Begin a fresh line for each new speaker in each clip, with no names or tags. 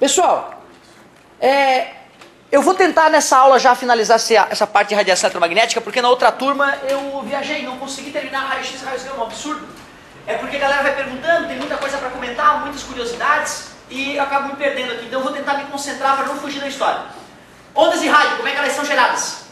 Pessoal, eu vou tentar nessa aula já finalizar essa parte de radiação eletromagnética, porque na outra turma eu viajei, não consegui terminar raio-x e raio-gama, um absurdo. É porque a galera vai perguntando, tem muita coisa para comentar, muitas curiosidades, e eu acabo me perdendo aqui. Então eu vou tentar me concentrar para não fugir da história. Ondas de rádio, como é que elas são geradas?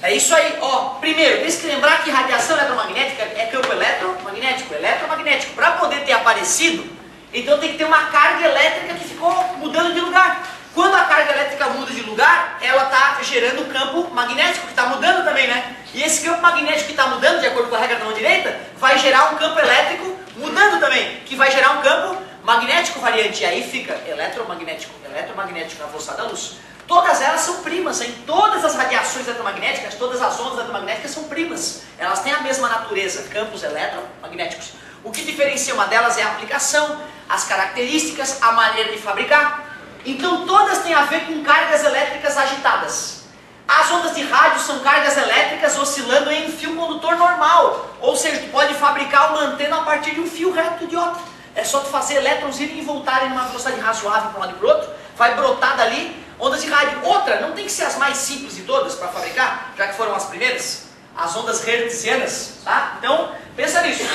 É isso aí, ó. Primeiro, tem que lembrar que radiação eletromagnética é campo eletromagnético, eletromagnético. Para poder ter aparecido, então tem que ter uma carga elétrica que ficou mudando de lugar. Quando a carga elétrica muda de lugar, ela está gerando campo magnético, que está mudando também, né? E esse campo magnético que está mudando, de acordo com a regra da mão direita, vai gerar um campo elétrico mudando também, que vai gerar um campo magnético variante. E aí fica eletromagnético, eletromagnético na velocidade da luz. Todas elas são primas, hein? Todas as radiações eletromagnéticas, todas as ondas eletromagnéticas são primas. Elas têm a mesma natureza, campos eletromagnéticos. O que diferencia uma delas é a aplicação, as características, a maneira de fabricar. Então todas têm a ver com cargas elétricas agitadas. As ondas de rádio são cargas elétricas oscilando em fio condutor normal. Ou seja, tu pode fabricar uma antena a partir de um fio reto idiota. É só tu fazer elétrons irem e voltarem numa velocidade razoável para um lado e para o outro. Vai brotar dali ondas de rádio. Outra, não tem que ser as mais simples de todas para fabricar, já que foram as primeiras. As ondas hertzianas, tá? Então, pensa nisso.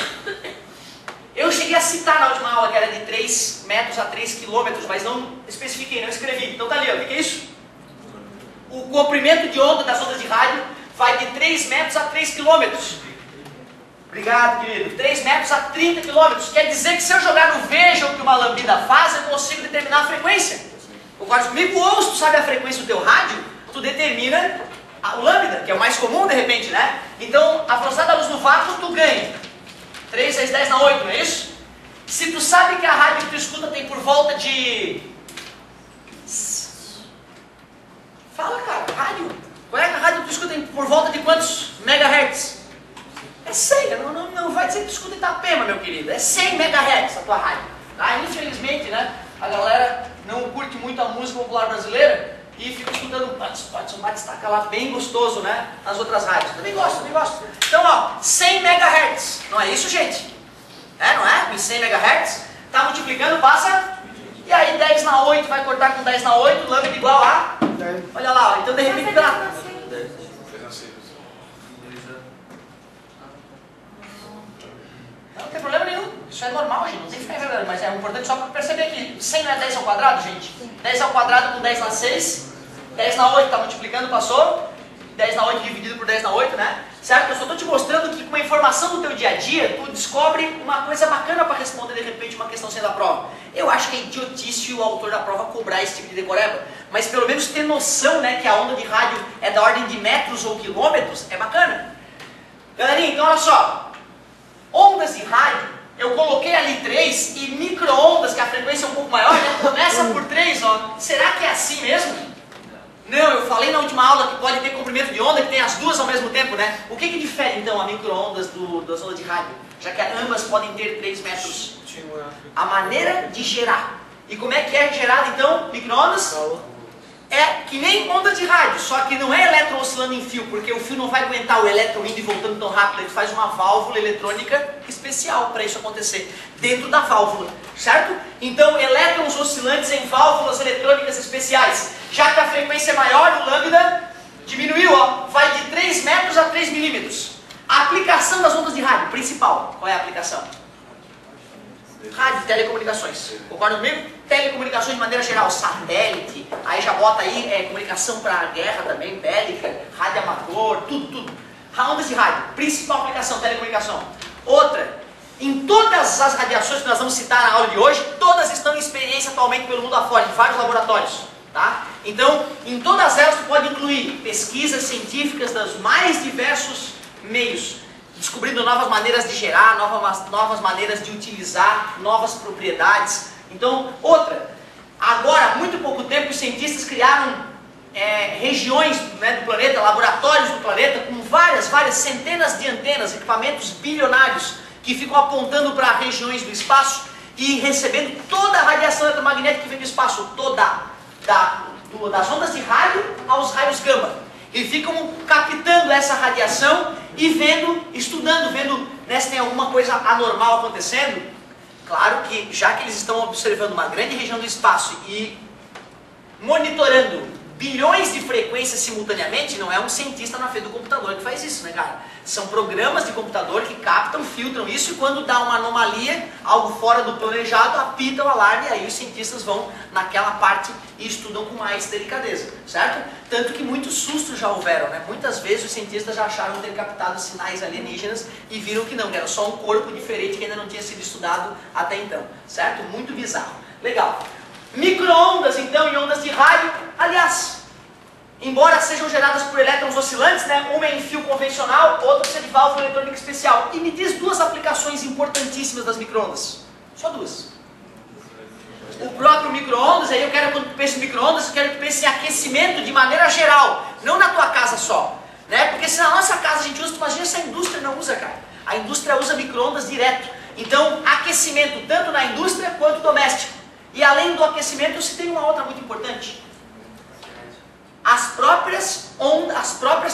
Eu cheguei a citar na última aula que era de 3 metros a 3 quilômetros, mas não especifiquei, não escrevi. Então tá ali, ó. O que é isso? O comprimento de onda das ondas de rádio vai de 3 metros a 3 quilômetros. Obrigado, querido. 3 metros a 30 quilômetros. Quer dizer que se eu jogar no Veja o que uma lambda faz, eu consigo determinar a frequência. Concorda comigo? Ou se tu sabe a frequência do teu rádio, tu determina o lambda, que é o mais comum de repente, né? Então, a velocidade da luz no vácuo, tu ganha 3 vezes 10 na 8, não é isso? Se tu sabe que a rádio que tu escuta tem por volta de... Fala, cara, rádio. Qual é que a rádio que tu escuta tem por volta de quantos megahertz? É 100, não vai dizer que tu escuta Itapema, meu querido. É 100 megahertz a tua rádio. Tá? Infelizmente, né, a galera não curte muito a música popular brasileira e fica escutando um bate-estaca lá bem gostoso, né, nas outras rádios. Também gosto. Então, ó, 100 megahertz. Não é isso, gente? É, não é? Em 100 megahertz, tá multiplicando, passa... E aí 10 na 8 vai cortar com 10 na 8, lambda igual a... Olha lá, ó. Então de repente... Não tem problema nenhum. Isso é normal, gente. Não tem que ficar revelando. Mas é importante só para perceber que 100 não é 10 ao quadrado, gente? 10 ao quadrado com 10 na 6. 10 na 8 está multiplicando, passou. 10 na 8 dividido por 10 na 8, né? Certo? Eu só estou te mostrando que com a informação do teu dia a dia, tu descobre uma coisa bacana para responder de repente uma questão sem da prova. Eu acho que é idiotice o autor da prova cobrar esse tipo de decoreba. Mas pelo menos ter noção, né, que a onda de rádio é da ordem de metros ou quilômetros, é bacana. Galerinha, então olha só. Ondas de rádio, eu coloquei ali 3 e micro-ondas, que a frequência é um pouco maior, né? Começa por 3, ó. Será que é assim mesmo? Não, eu falei na última aula que pode ter comprimento de onda, que tem as duas ao mesmo tempo, né? O que difere então a micro-ondas das ondas de rádio? Já que ambas podem ter 3 metros. A maneira de gerar. E como é que é gerado então, micro-ondas? É que nem onda de rádio, só que não é elétron oscilando em fio, porque o fio não vai aguentar o elétron indo e voltando tão rápido. Ele faz uma válvula eletrônica especial para isso acontecer, dentro da válvula, certo? Então, elétrons oscilantes em válvulas eletrônicas especiais. Já que a frequência é maior, o lambda diminuiu, ó, vai de 3 metros a 3 milímetros. A aplicação das ondas de rádio, principal, qual é a aplicação? Rádio, telecomunicações. Concorda comigo? Telecomunicações de maneira geral, satélite, aí já bota aí comunicação para guerra também, bélica, rádio amador, tudo. Ondas de rádio, principal aplicação, telecomunicação. Outra, em todas as radiações que nós vamos citar na aula de hoje, todas estão em experiência atualmente pelo mundo afora, em vários laboratórios. Tá? Então, em todas elas tu pode incluir pesquisas científicas dos mais diversos meios, descobrindo novas maneiras de gerar, novas maneiras de utilizar, novas propriedades. Então, outra, agora, há muito pouco tempo, os cientistas criaram regiões, né, do planeta, laboratórios do planeta, com várias centenas de antenas, equipamentos bilionários, que ficam apontando para regiões do espaço e recebendo toda a radiação eletromagnética que vem do espaço, das ondas de rádio aos raios gama. E ficam captando essa radiação e vendo, estudando, vendo, né, se tem alguma coisa anormal acontecendo. Claro que, já que eles estão observando uma grande região do espaço e monitorando bilhões de frequências simultaneamente, não é um cientista na frente do computador que faz isso, né, cara? São programas de computador que captam, filtram isso e quando dá uma anomalia, algo fora do planejado, apita o alarme e aí os cientistas vão naquela parte e estudam com mais delicadeza, certo? Tanto que muitos sustos já houveram, né? Muitas vezes os cientistas já acharam ter captado sinais alienígenas e viram que não, que era só um corpo diferente que ainda não tinha sido estudado até então, certo? Muito bizarro. Legal. Micro-ondas, então, e ondas de rádio, aliás, embora sejam geradas por elétrons oscilantes, né, uma é em fio convencional, outra é de válvula eletrônica especial. E me diz duas aplicações importantíssimas das micro-ondas. Só duas. O próprio micro-ondas, aí eu quero, quando tu pensa em micro-ondas, eu quero que tu pense em aquecimento de maneira geral, não na tua casa só. Né? Porque se na nossa casa a gente usa, tu imagina se a indústria não usa, cara. A indústria usa micro-ondas direto. Então, aquecimento tanto na indústria quanto doméstico. E além do aquecimento, eu citei uma outra muito importante. As próprias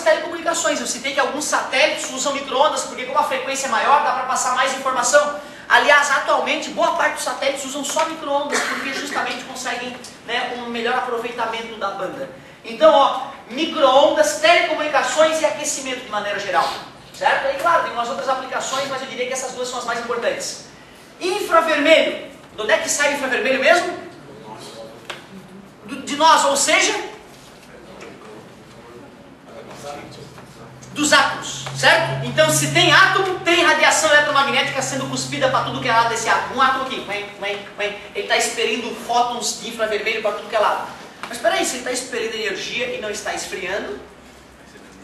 telecomunicações. Eu citei que alguns satélites usam micro-ondas, porque como a frequência é maior, dá para passar mais informação. Aliás, atualmente, boa parte dos satélites usam só micro-ondas, porque justamente conseguem, né, um melhor aproveitamento da banda. Então, ó, micro-ondas, telecomunicações e aquecimento de maneira geral. Certo? Aí, claro, tem umas outras aplicações, mas eu diria que essas duas são as mais importantes. Infravermelho. De onde é que sai o infravermelho mesmo? De nós, ou seja, dos átomos, certo? Então, se tem átomo, tem radiação eletromagnética sendo cuspida para tudo que é lado desse átomo. Um átomo aqui, ele está expelindo fótons de infravermelho para tudo que é lado. Mas espera aí, se ele está expelindo energia e não está esfriando,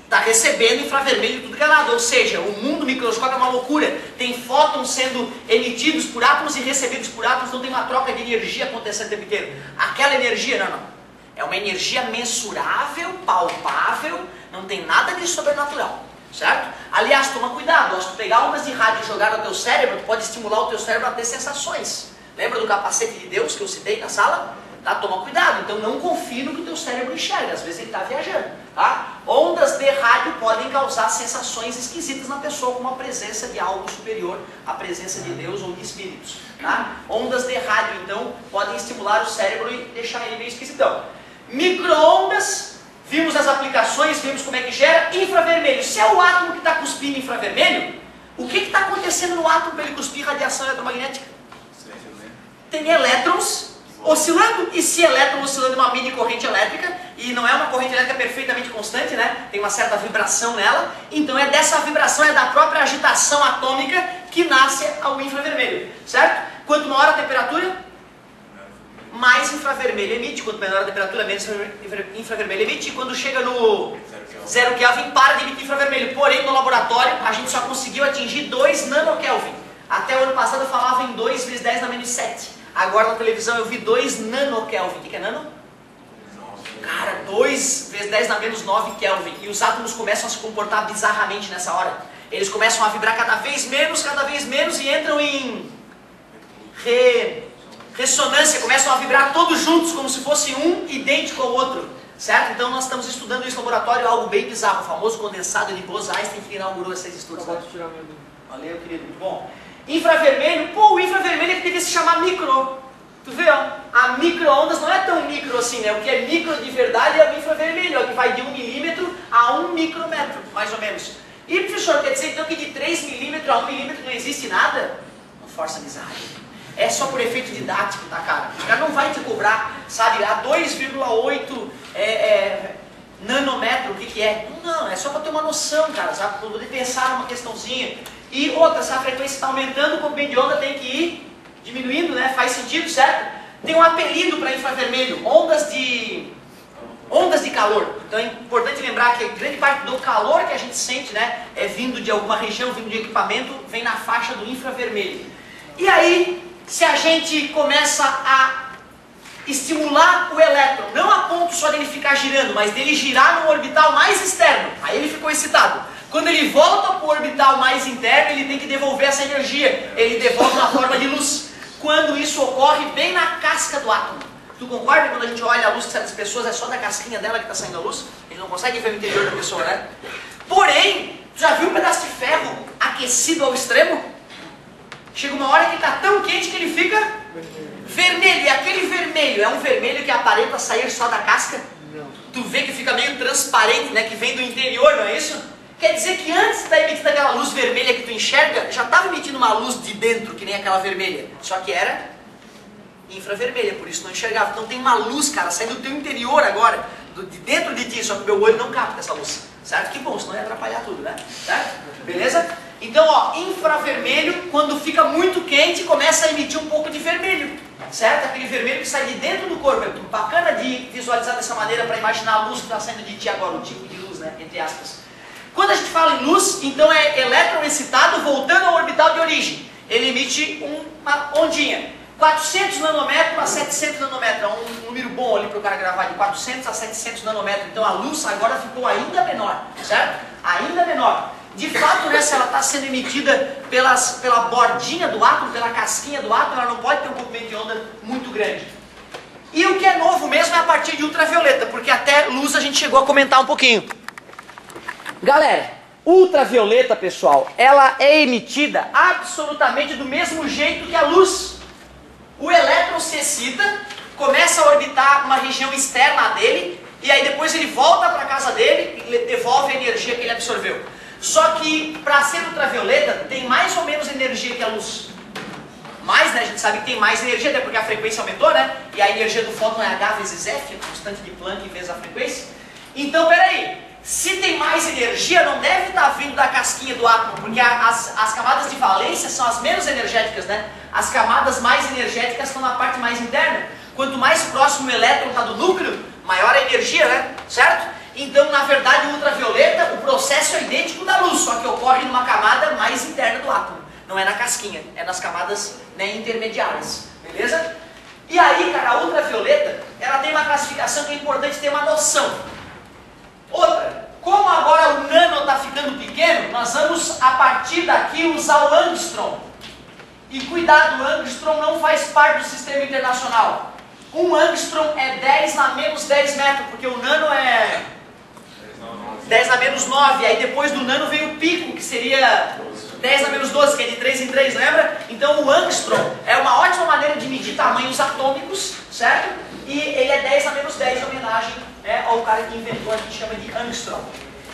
está recebendo infravermelho de tudo que é lado. Ou seja, o mundo microscópico é uma loucura. Tem fótons sendo emitidos por átomos e recebidos por átomos, então tem uma troca de energia acontecendo o tempo inteiro. Aquela energia, não. É uma energia mensurável, palpável, não tem nada de sobrenatural. Certo? Aliás, toma cuidado, se tu pegar ondas de rádio e jogar no teu cérebro, tu pode estimular o teu cérebro a ter sensações. Lembra do capacete de Deus que eu citei na sala? Tá? Toma cuidado, então não confie no que o teu cérebro enxerga, às vezes ele está viajando. Tá? Ondas de rádio podem causar sensações esquisitas na pessoa, como a presença de algo superior, a presença de Deus ou de espíritos. Tá? Ondas de rádio, então, podem estimular o cérebro e deixar ele meio esquisitão. Micro-ondas, vimos as aplicações, vimos como é que gera. Infravermelho, se é o átomo que está cuspindo infravermelho, o que está acontecendo no átomo para ele cuspir radiação eletromagnética? Tem elétrons oscilando, e se elétron oscilando é uma mini corrente elétrica, e não é uma corrente elétrica perfeitamente constante, né? Tem uma certa vibração nela, então é dessa vibração, é da própria agitação atômica que nasce o infravermelho, certo? Quanto maior a temperatura, mais infravermelho emite, quanto menor a temperatura, menos infravermelho emite, e quando chega no 0 Kelvin, para de emitir infravermelho. Porém, no laboratório, a gente só conseguiu atingir 2 nanokelvin. Até o ano passado eu falava em 2 vezes 10 na menos 7. Agora na televisão eu vi 2 nanokelvin. O que é nano? Cara, 2 vezes 10 na menos 9 Kelvin. E os átomos começam a se comportar bizarramente nessa hora. Eles começam a vibrar cada vez menos e entram em ressonância. Começam a vibrar todos juntos, como se fosse um idêntico ao outro. Certo? Então nós estamos estudando isso no laboratório, algo bem bizarro. O famoso condensado de Bose-Einstein que inaugurou esses estudos. Valeu, querido. Muito bom. Infravermelho, pô, o infravermelho é que devia se chamar micro. Tu vê, ó, a micro-ondas não é tão micro assim, né? O que é micro de verdade é o infravermelho, ó, que vai de 1 milímetro a 1 micrômetro, mais ou menos. E, professor, quer dizer então que de 3 milímetros a 1 milímetro não existe nada? Não força amizade. É só por efeito didático, tá, cara? O cara não vai te cobrar, sabe, a 2,8 nanômetro, o que que é? Não, é só para ter uma noção, cara, sabe? Para poder pensar numa questãozinha. E outra, se a frequência está aumentando, o comprimento de onda tem que ir diminuindo, né? Faz sentido, certo? Tem um apelido para infravermelho, ondas de calor. Então é importante lembrar que grande parte do calor que a gente sente, né, é vindo de alguma região, vindo de equipamento, vem na faixa do infravermelho. E aí, se a gente começa a estimular o elétron, não a ponto só dele ficar girando, mas dele girar no orbital mais externo, aí ele ficou excitado. Quando ele volta para o orbital mais interno, ele tem que devolver essa energia. Ele devolve na forma de luz. Quando isso ocorre bem na casca do átomo. Tu concorda que quando a gente olha a luz que sai das pessoas, é só da casquinha dela que está saindo a luz? A gente não consegue ver o interior da pessoa, né? Porém, tu já viu um pedaço de ferro aquecido ao extremo? chega uma hora que ele está tão quente que ele fica vermelho. E aquele vermelho é um vermelho que aparenta sair só da casca? Não. Tu vê que fica meio transparente, né? Que vem do interior, não é isso? Quer dizer que antes da emitida aquela luz vermelha que tu enxerga, já estava emitindo uma luz de dentro, que nem aquela vermelha. Só que era infravermelha, por isso não enxergava. Então tem uma luz, cara, saindo do teu interior agora, de dentro de ti, só que o meu olho não capta essa luz. Certo? Que bom, senão ia atrapalhar tudo, né? Certo? Beleza? Então, ó, infravermelho, quando fica muito quente, começa a emitir um pouco de vermelho. Certo? Aquele vermelho que sai de dentro do corpo. É bacana de visualizar dessa maneira para imaginar a luz que está saindo de ti agora, o tipo de luz, né? Entre aspas. Quando a gente fala em luz, então é elétron excitado voltando ao orbital de origem. Ele emite uma ondinha. 400 nanômetros a 700 nanômetros. É um número bom ali para o cara gravar, de 400 a 700 nanômetros. Então a luz agora ficou ainda menor, certo? Ainda menor. De fato, né, se ela está sendo emitida pela bordinha do átomo, pela casquinha do átomo, ela não pode ter um comprimento de onda muito grande. E o que é novo mesmo é a partir de ultravioleta, porque até luz a gente chegou a comentar um pouquinho. Galera, ultravioleta, pessoal, ela é emitida absolutamente do mesmo jeito que a luz. O elétron se excita, começa a orbitar uma região externa dele, e aí depois ele volta para a casa dele e devolve a energia que ele absorveu. Só que para ser ultravioleta tem mais ou menos energia que a luz. Mais, né? A gente sabe que tem mais energia, até porque a frequência aumentou, né? E a energia do fóton é H vezes F, a constante de Planck vezes a frequência. Então, peraí. Se tem mais energia, não deve estar vindo da casquinha do átomo, porque as camadas de valência são as menos energéticas, né? As camadas mais energéticas estão na parte mais interna. Quanto mais próximo o elétron está do núcleo, maior a energia, né? Certo? Então, na verdade, o ultravioleta, o processo é idêntico da luz, só que ocorre numa camada mais interna do átomo. Não é na casquinha, é nas camadas, né, intermediárias. Beleza? E aí, cara, a ultravioleta, ela tem uma classificação que é importante ter uma noção. Outra, como agora o nano está ficando pequeno, nós vamos, a partir daqui, usar o angstrom. E cuidado, o angstrom não faz parte do sistema internacional. Um angstrom é 10 na menos 10 metros, porque o nano é 10 na menos 9, aí depois do nano vem o pico, que seria 10 na menos 12, que é de 3 em 3, lembra? Então o angstrom é uma ótima maneira de medir tamanhos atômicos, certo? E ele é 10 na menos 10 em homenagem, né, ao cara que inventou, a gente chama de angstrom.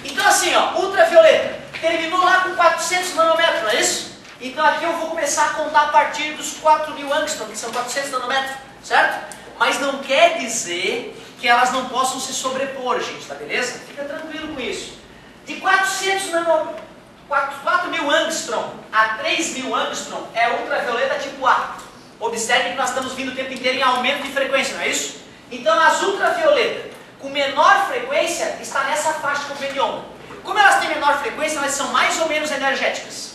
Então assim, ó, ultravioleta, terminou lá com 400 nanômetros, não é isso? Então aqui eu vou começar a contar a partir dos 4.000 angstrom, que são 400 nanômetros, certo? Mas não quer dizer que elas não possam se sobrepor, gente, tá beleza? Fica tranquilo com isso. De 400 nanômetros, 4.000 angstrom a 3.000 angstrom é ultravioleta tipo A. Observe que nós estamos vindo o tempo inteiro em aumento de frequência, não é isso? Então as ultravioletas com menor frequência está nessa faixa de comprimento de onda. Como elas têm menor frequência, elas são mais ou menos energéticas.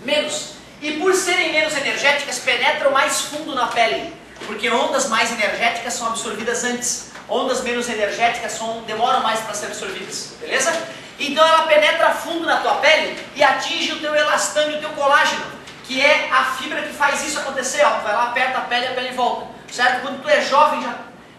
Menos. E por serem menos energéticas, penetram mais fundo na pele. Porque ondas mais energéticas são absorvidas antes. Ondas menos energéticas demoram mais para ser absorvidas. Beleza? Então ela penetra fundo na tua pele e atinge o teu elastano e o teu colágeno, que é a fibra que faz isso acontecer. Ó. Vai lá, aperta a pele volta. Certo? Quando tu é jovem,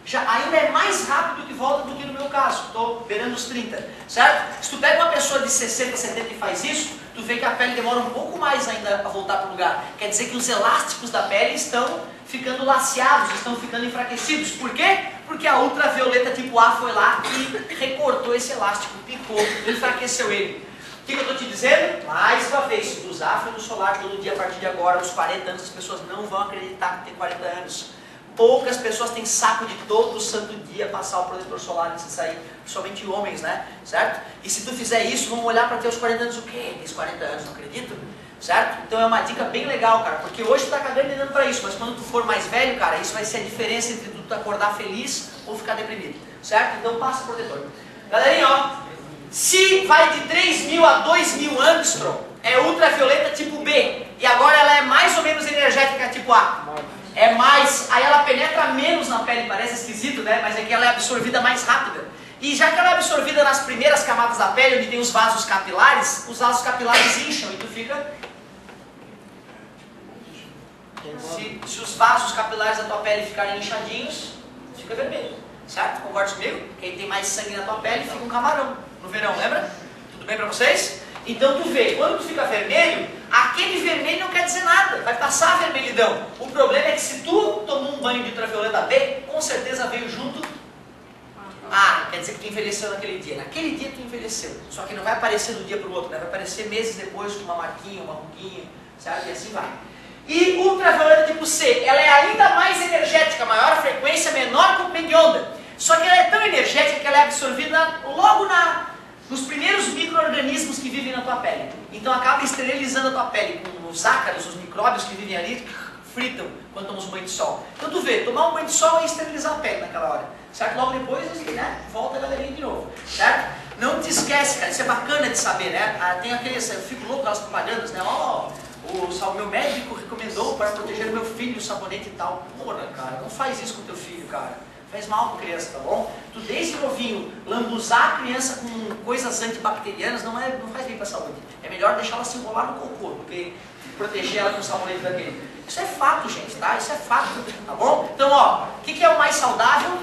já ainda é mais rápido que volta do que no meu caso. Estou beirando os 30. Certo? Se tu pega uma pessoa de 60, 70 e faz isso, tu vê que a pele demora um pouco mais ainda a voltar para o lugar. Quer dizer que os elásticos da pele estão ficando laceados, estão ficando enfraquecidos. Por quê? Porque a ultravioleta tipo A foi lá e recortou esse elástico, picou, enfraqueceu ele. O que eu estou te dizendo? Mais uma vez, se tu usar filtro solar todo dia a partir de agora, aos 40 anos, as pessoas não vão acreditar que tem 40 anos. Poucas pessoas têm saco de todo santo dia passar o protetor solar antes de sair, somente homens, né? Certo? E se tu fizer isso, vão olhar para ter os 40 anos, o quê? Tem 40 anos, não acredito? Certo? Então é uma dica bem legal, cara, porque hoje tu tá cagando e dando pra isso, mas quando tu for mais velho, cara, isso vai ser a diferença entre tu acordar feliz ou ficar deprimido, certo? Então passa o protetor. Galerinha, ó, se vai de 3.000 a 2.000 angstrom, é ultravioleta tipo B, e agora ela é mais ou menos energética tipo A. É mais, aí ela penetra menos na pele, parece esquisito, né? Mas é que ela é absorvida mais rápida. E já que ela é absorvida nas primeiras camadas da pele, onde tem os vasos capilares, os vasos capilares incham e tu fica... Se os vasos capilares da tua pele ficarem inchadinhos, fica vermelho. Certo? Concorda comigo? Quem tem mais sangue na tua pele fica um camarão no verão, lembra? Tudo bem pra vocês? Então tu vê, quando tu fica vermelho, aquele vermelho não quer dizer nada, vai passar a vermelhidão. O problema é que se tu tomou um banho de ultravioleta B, com certeza veio junto. Quer dizer que tu envelheceu naquele dia. Naquele dia tu envelheceu. Só que não vai aparecer de um dia para o outro, né? Vai aparecer meses depois com uma marquinha, uma ruguinha, certo? E assim vai. E ultravioleta tipo C, ela é ainda mais energética, maior frequência, menor comprimento de onda. Só que ela é tão energética que ela é absorvida logo nos primeiros micro-organismos que vivem na tua pele. Então acaba esterilizando a tua pele com os ácaros, os micróbios que vivem ali, fritam quando tomamos um banho de sol. Então tu vê, tomar um banho de sol é esterilizar a pele naquela hora. Certo? Logo depois, né, volta a galerinha de novo. Certo? Não te esquece, cara, isso é bacana de saber, né? Tem aqueles, eu fico louco com as propagandas, né? O meu médico recomendou para proteger meu filho o sabonete e tal. Porra, cara, não faz isso com teu filho, cara. Faz mal para a criança, tá bom? Tu desde novinho, lambuzar a criança com coisas antibacterianas não faz bem para a saúde. É melhor deixar ela se enrolar no cocô do que proteger ela com o sabonete daquele. Isso é fato, gente, tá? Isso é fato, tá bom? Então, ó, o que é o mais saudável?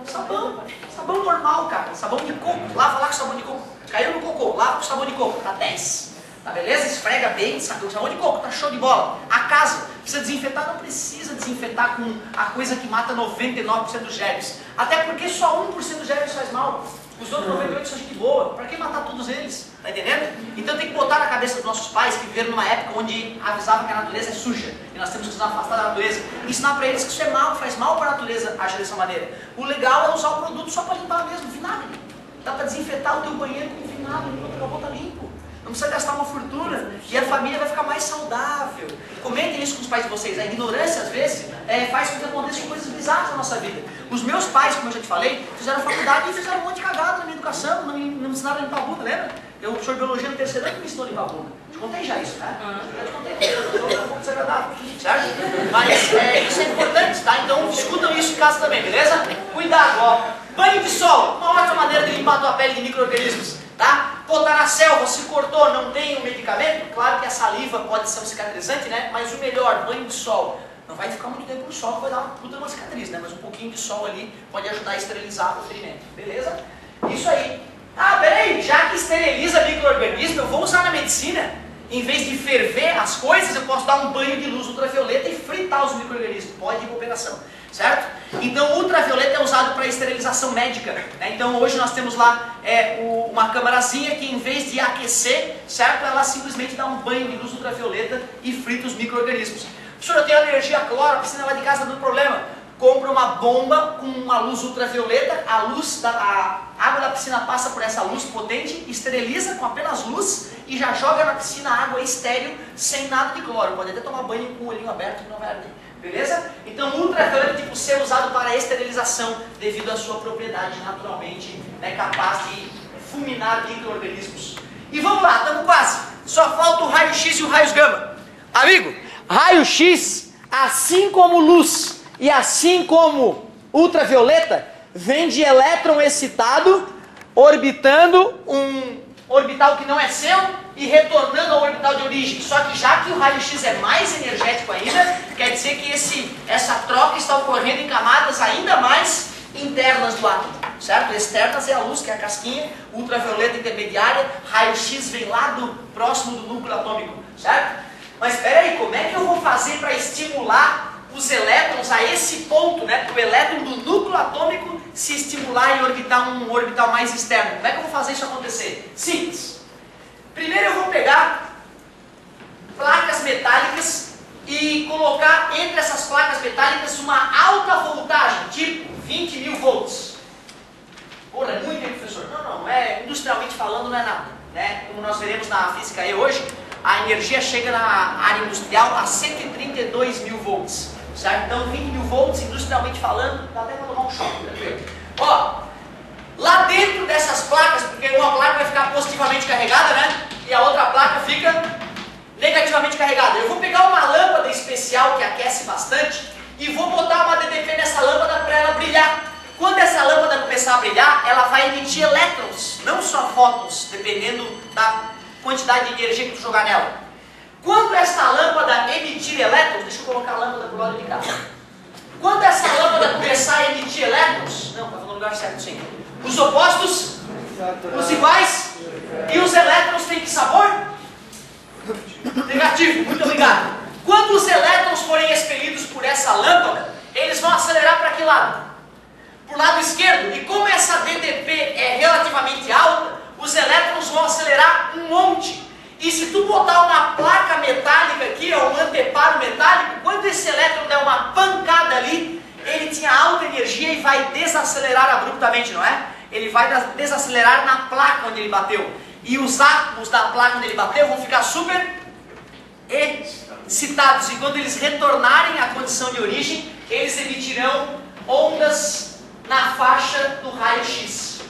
Sabão. Sabão normal, cara. Sabão de coco. Lava lá com sabão de coco. Caiu no cocô, lava com sabão de coco. Tá 10. Tá beleza? Esfrega bem, sabão de coco, tá show de bola. A casa, precisa desinfetar? Não precisa desinfetar com a coisa que mata 99% dos germes. Até porque só 1% dos germes faz mal. Os outros 98% são gente boa. Pra que matar todos eles? Tá entendendo? Então tem que botar na cabeça dos nossos pais que viveram numa época onde avisavam que a natureza é suja. E nós temos que nos afastar da natureza. E ensinar pra eles que isso é mal, que faz mal pra natureza agir dessa maneira. O legal é usar o produto só pra limpar mesmo, vinagre. Dá pra desinfetar o teu banheiro com vinagre, enquanto acabou tá limpo. Não precisa gastar uma fortuna e a família vai ficar mais saudável. Comentem isso com os pais de vocês. A ignorância, às vezes, faz com que aconteçam coisas bizarras na nossa vida. Os meus pais, como eu já te falei, fizeram faculdade e fizeram um monte de cagada na minha educação, não me ensinaram a limpar a bunda, lembra? Eu sou de biologia no terceiro ano que me ensinou a limpar a bunda. Te contei já isso, né? Já te contei. É um pouco desagradável, certo? Mas isso é importante, tá? Então discutam isso em casa também, beleza? Cuidado, ó. Banho de sol, uma ótima maneira de limpar a tua pele de micro-organismos, tá? Pô, tá na selva, se cortou, não tem um medicamento? Claro que a saliva pode ser um cicatrizante, né? Mas o melhor, banho de sol. Não vai ficar muito tempo no sol, vai dar uma puta uma cicatriz, né? Mas um pouquinho de sol ali pode ajudar a esterilizar o ferimento, beleza? Isso aí. Peraí, já que esteriliza micro-organismo, eu vou usar na medicina. Em vez de ferver as coisas, eu posso dar um banho de luz ultravioleta e fritar os micro-organismos. Pode ir para operação, certo? Então o ultravioleta é usado para esterilização médica, né? Então hoje nós temos lá uma câmarazinha que em vez de aquecer, certo? Ela simplesmente dá um banho de luz ultravioleta e frita os micro-organismos. Professor, eu tenho alergia a cloro, a piscina lá de casa está dando problema. Compra uma bomba com uma luz ultravioleta, a água da piscina passa por essa luz potente, esteriliza com apenas luz e já joga na piscina água estéril, sem nada de cloro. Pode até tomar banho com o olhinho aberto que não vai arder. Beleza? Então o ultravioleta tipo C é usado para esterilização devido à sua propriedade naturalmente capaz de fulminar micro-organismos. E vamos lá, estamos quase. Só falta o raio-x e o raio-gama. Amigo, raio-x, assim como luz e assim como ultravioleta, vem de elétron excitado orbitando um orbital que não é seu e retornando ao orbital de origem. Só que já que o raio-x é mais energético ainda, quer dizer que essa troca está ocorrendo em camadas ainda mais internas do átomo, certo? Externas é a luz, que é a casquinha, ultravioleta intermediária, raio-x vem lá próximo do núcleo atômico, certo? Mas espera aí, como é que eu vou fazer para estimular os elétrons a esse ponto, né? Para o elétron do núcleo atômico se estimular e orbitar um orbital mais externo. Como é que eu vou fazer isso acontecer? Simples. Primeiro eu vou pegar placas metálicas e colocar entre essas placas metálicas uma alta voltagem, tipo 20 mil volts. Porra, é muito, professor? Não, industrialmente falando não é nada, né? Como nós veremos na física E hoje, a energia chega na área industrial a 132 mil volts. Certo? Então 20 mil volts, industrialmente falando, dá até para tomar um choque, tranquilo. Ó, lá dentro dessas placas, porque uma placa vai ficar positivamente carregada, né? E a outra placa fica negativamente carregada. Eu vou pegar uma lâmpada especial que aquece bastante e vou botar uma DDP nessa lâmpada para ela brilhar. Quando essa lâmpada começar a brilhar, ela vai emitir elétrons, não só fótons, dependendo da quantidade de energia que tu jogar nela. Quando essa lâmpada emitir elétrons, deixa eu colocar a lâmpada pro lado de cá. Quando essa lâmpada começar a emitir elétrons, não, está no lugar certo sim. Os opostos, os iguais, e os elétrons têm que sabor? Negativo, muito obrigado. Quando os elétrons forem expelidos por essa lâmpada, eles vão acelerar para que lado? Para o lado esquerdo. E como essa DTP é relativamente alta, os elétrons vão acelerar um monte. E se tu botar uma placa metálica aqui, um anteparo metálico, quando esse elétron der uma pancada ali, ele tinha alta energia e vai desacelerar abruptamente, não é? Ele vai desacelerar na placa onde ele bateu. E os átomos da placa onde ele bateu vão ficar super excitados. E quando eles retornarem à condição de origem, eles emitirão ondas na faixa do raio-x.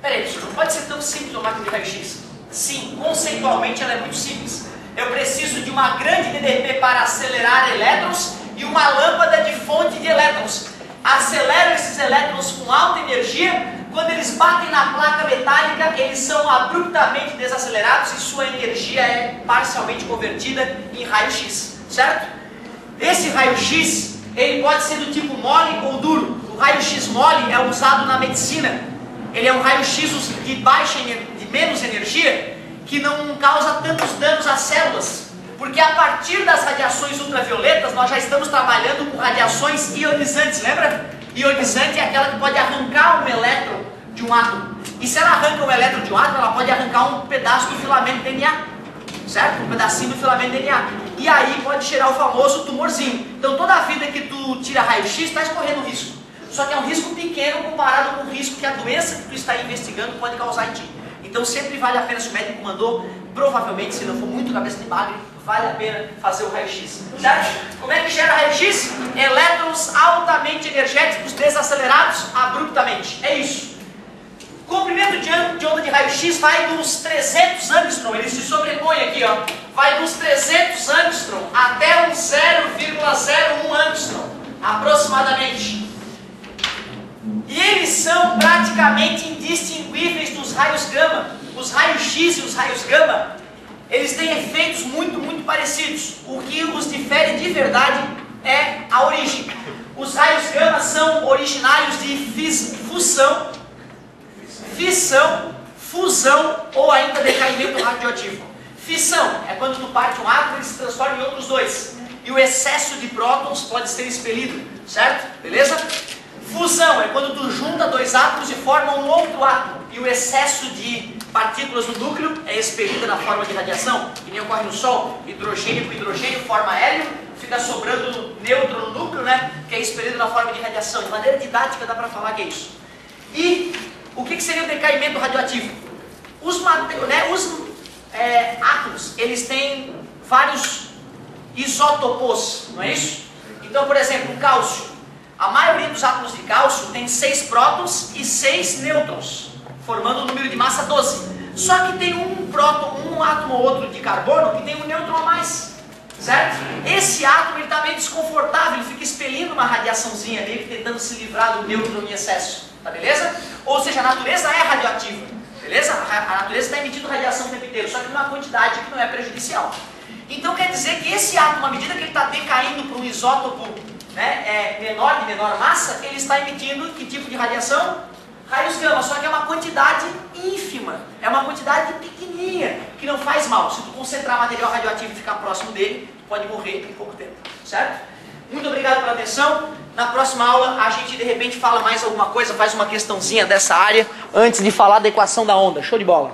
Peraí, professor, não pode ser tão simples uma máquina de raio-x? Sim, conceitualmente ela é muito simples. Eu preciso de uma grande DTP para acelerar elétrons e uma lâmpada de fonte de elétrons. Acelero esses elétrons com alta energia. Quando eles batem na placa metálica, eles são abruptamente desacelerados e sua energia é parcialmente convertida em raio-x, certo? Esse raio-x, ele pode ser do tipo mole ou duro. O raio-x mole é usado na medicina. Ele é um raio-x de menos energia, que não causa tantos danos às células. Porque a partir das radiações ultravioletas, nós já estamos trabalhando com radiações ionizantes, lembra? Ionizante é aquela que pode arrancar um elétron de um átomo. E se ela arranca um elétron de um átomo, ela pode arrancar um pedaço do filamento DNA. Certo? Um pedacinho do filamento DNA. E aí pode gerar o famoso tumorzinho. Então toda vida que tu tira raio-x, está escorrendo risco. Só que é um risco pequeno comparado com o risco que a doença que tu está investigando pode causar em ti. Então sempre vale a pena, se o médico mandou, provavelmente, se não for muito cabeça de bagre, vale a pena fazer o raio-x. Certo? Como é que gera raio-x? Elétrons altamente energéticos desacelerados abruptamente. É isso. O comprimento de onda de raio-x vai dos 300 angstrom, ele se sobrepõe aqui, ó. Vai dos 300 angstrom até uns 0,01 angstrom, aproximadamente. E eles são praticamente indistinguíveis dos raios gama. Os raios-x e os raios gama, eles têm efeitos muito parecidos. O que os difere de verdade é a origem. Os raios gama são originários de fissão, fusão ou ainda decaimento radioativo. Fissão é quando tu parte um átomo e ele se transforma em outros dois. E o excesso de prótons pode ser expelido, certo? Beleza? Fusão é quando tu junta dois átomos e forma um outro átomo. E o excesso de partículas no núcleo é expelida na forma de radiação, que nem ocorre no Sol. Hidrogênio com hidrogênio forma hélio, fica sobrando nêutron no núcleo, né? Que é expelido na forma de radiação. De maneira didática dá para falar que é isso. E o que seria o decaimento radioativo? Os átomos, eles têm vários isótopos, não é isso? Então, por exemplo, o cálcio. A maioria dos átomos de cálcio tem 6 prótons e 6 nêutrons, formando um número de massa 12. Só que tem um átomo ou outro de carbono que tem um nêutron a mais, certo? Esse átomo está meio desconfortável, ele fica expelindo uma radiaçãozinha ali, tentando se livrar do nêutron em excesso, tá beleza? Ou seja, a natureza é radioativa, beleza? A natureza está emitindo radiação o tempo inteiro, só que numa quantidade que não é prejudicial. Então quer dizer que esse átomo, à medida que ele está decaindo para um isótopo menor, de menor massa, ele está emitindo que tipo de radiação? Raios gama, só que é uma quantidade ínfima, é uma quantidade pequenininha, que não faz mal. Se tu concentrar material radioativo e ficar próximo dele, pode morrer em pouco tempo, certo? Muito obrigado pela atenção. Na próxima aula a gente de repente fala mais alguma coisa, faz uma questãozinha dessa área, antes de falar da equação da onda. Show de bola!